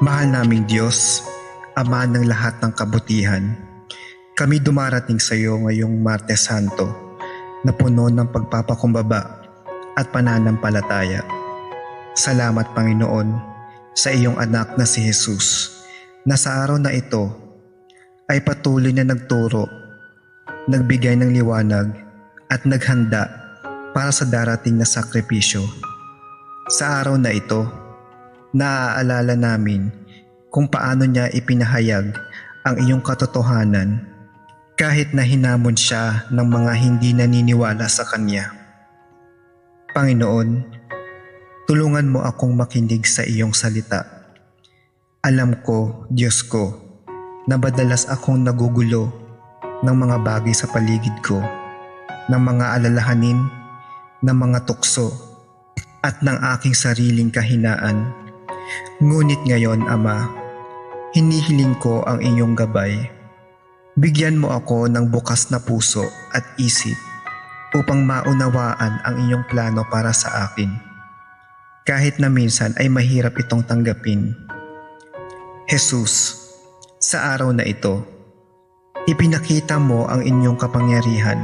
Mahal naming Diyos, Ama ng lahat ng kabutihan, kami dumarating sa iyo ngayong Martes Santo na puno ng pagpapakumbaba at pananampalataya. Salamat Panginoon sa iyong anak na si Jesus na sa araw na ito ay patuloy na nagturo, nagbigay ng liwanag at naghanda para sa darating na sakripisyo. Sa araw na ito, naaalala namin kung paano niya ipinahayag ang iyong katotohanan kahit na hinamon siya ng mga hindi naniniwala sa Kanya. Panginoon, tulungan mo akong makinig sa iyong salita. Alam ko, Diyos ko, na madalas akong nagugulo ng mga bagay sa paligid ko, ng mga alalahanin, ng mga tukso, at ng aking sariling kahinaan. Ngunit ngayon, Ama, hinihiling ko ang iyong gabay. Bigyan mo ako ng bukas na puso at isip upang maunawaan ang iyong plano para sa akin. Kahit na minsan ay mahirap itong tanggapin. Jesus, sa araw na ito, ipinakita mo ang inyong kapangyarihan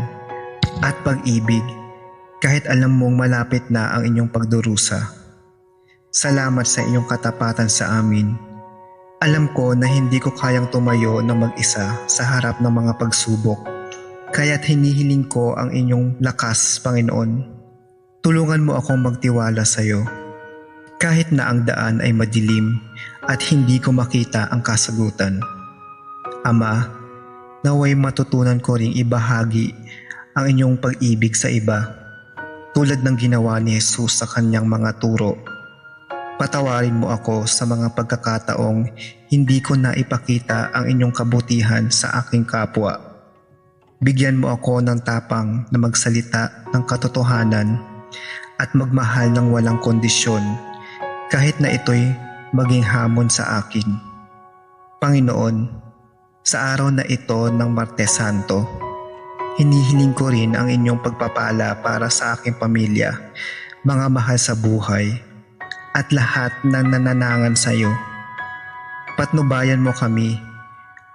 at pag-ibig kahit alam mong malapit na ang inyong pagdurusa. Salamat sa iyong katapatan sa amin. Alam ko na hindi ko kayang tumayo na mag-isa sa harap ng mga pagsubok, kaya't hinihiling ko ang inyong lakas, Panginoon. Tulungan mo akong magtiwala sa iyo, kahit na ang daan ay madilim at hindi ko makita ang kasagutan. Ama, naway matutunan ko ring ibahagi ang inyong pag-ibig sa iba, tulad ng ginawa ni Jesus sa kanyang mga turo. Patawarin mo ako sa mga pagkakataong hindi ko na ipakita ang inyong kabutihan sa aking kapwa. Bigyan mo ako ng tapang na magsalita ng katotohanan at magmahal ng walang kondisyon kahit na ito'y maging hamon sa akin. Panginoon, sa araw na ito ng Martes Santo, hinihiling ko rin ang inyong pagpapala para sa aking pamilya, mga mahal sa buhay, at lahat ng nananangan sa iyo. Patnubayan mo kami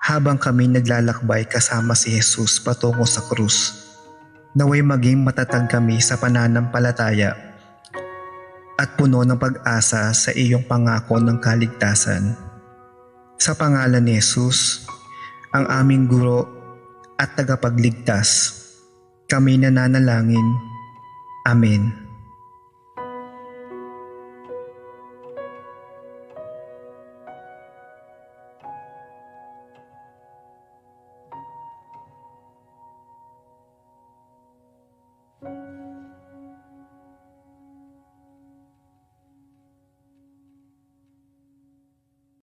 habang kami naglalakbay kasama si Jesus patungo sa krus. Naway maging matatag kami sa pananampalataya at puno ng pag-asa sa iyong pangako ng kaligtasan. Sa pangalan ni Jesus, ang aming guro at tagapagligtas, kami nananalangin. Amen.